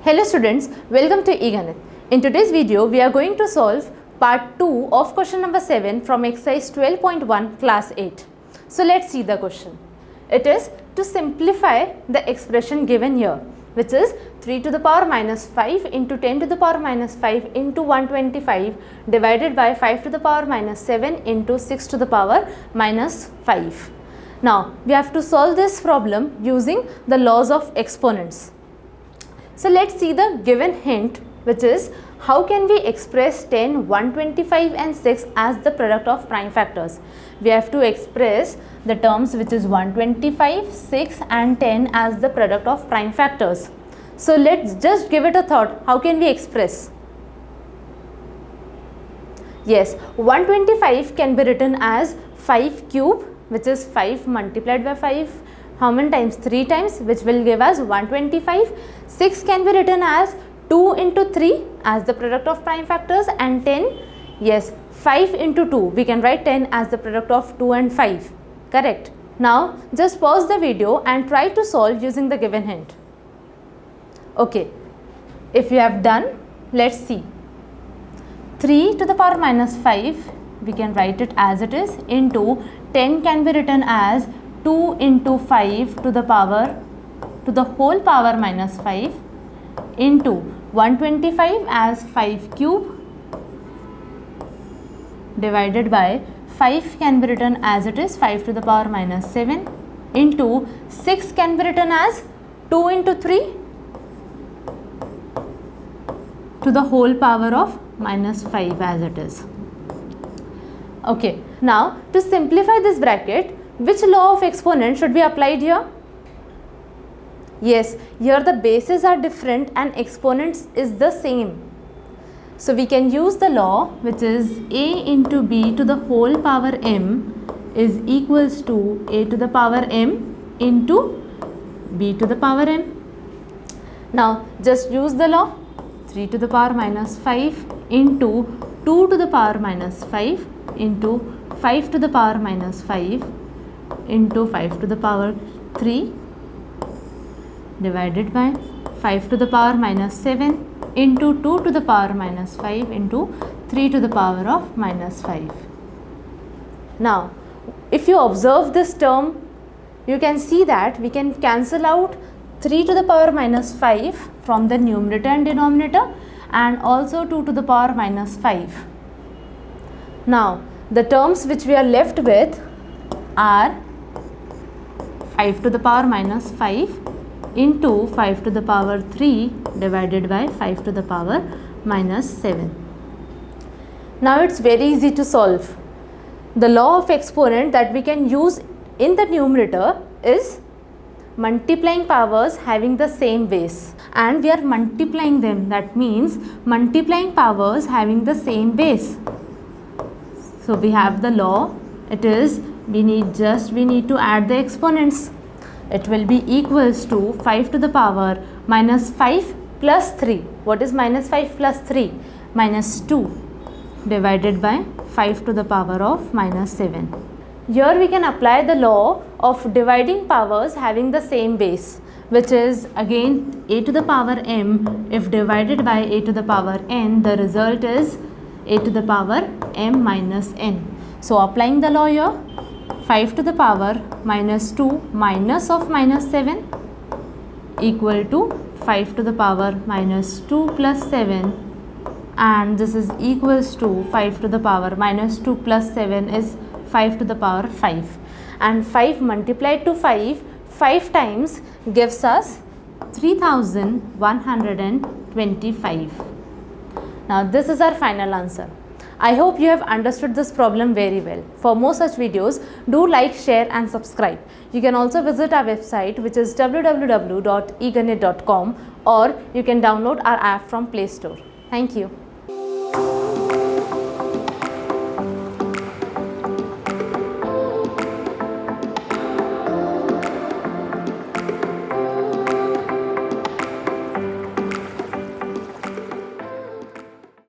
Hello students, welcome to Eganeet. In today's video, we are going to solve part 2 of question number 7 from exercise 12.1 class 8. So let's see the question. It is to simplify the expression given here, which is 3 to the power minus 5 into 10 to the power minus 5 into 125 divided by 5 to the power minus 7 into 6 to the power minus 5. Now, we have to solve this problem using the laws of exponents. So let's see the given hint, which is how can we express 10, 125 and 6 as the product of prime factors. We have to express the terms which is 125, 6 and 10 as the product of prime factors. So let's just give it a thought. How can we express? Yes, 125 can be written as 5 cube, which is 5 multiplied by 5. How many times? 3 times, which will give us 125. 6 can be written as 2 into 3 as the product of prime factors, and 10, yes, 5 into 2. We can write 10 as the product of 2 and 5. Correct. Now, just pause the video and try to solve using the given hint. Okay, if you have done, let's see. 3 to the power minus 5, we can write it as it is, into 10 can be written as 2 into 5 to the whole power minus 5 into 125 as 5 cube divided by 5 can be written as it is, 5 to the power minus 7 into 6 can be written as 2 into 3 to the whole power of minus 5 as it is. Okay, now to simplify this bracket, which law of exponent should be applied here? Yes, here the bases are different and exponents is the same. So we can use the law which is a into b to the whole power m is equals to a to the power m into b to the power m. Now just use the law. 3 to the power minus 5 into 2 to the power minus 5 into 5 to the power minus 5 into 5 to the power 3 divided by 5 to the power minus 7 into 2 to the power minus 5 into 3 to the power of minus 5. Now, if you observe this term, you can see that we can cancel out 3 to the power minus 5 from the numerator and denominator, and also 2 to the power minus 5. Now, the terms which we are left with are 5 to the power minus 5 into 5 to the power 3 divided by 5 to the power minus 7. Now it's very easy to solve. The law of exponent that we can use in the numerator is multiplying powers having the same base, and we are multiplying them. That means multiplying powers having the same base. So we have the law. It is we need to add the exponents. It will be equals to 5 to the power minus 5 plus 3. What is minus 5 plus 3? Minus 2 divided by 5 to the power of minus 7. Here we can apply the law of dividing powers having the same base, which is again a to the power m. If divided by a to the power n, the result is a to the power m minus n. So applying the law here, 5 to the power minus 2 minus of minus 7 equal to 5 to the power minus 2 plus 7, and this is equals to 5 to the power minus 2 plus 7 is 5 to the power 5, and 5 multiplied to 5 times gives us 3125. Now this is our final answer. I hope you have understood this problem very well. For more such videos, do like, share and subscribe. You can also visit our website, which is www.eganeet.com, or you can download our app from Play Store. Thank you.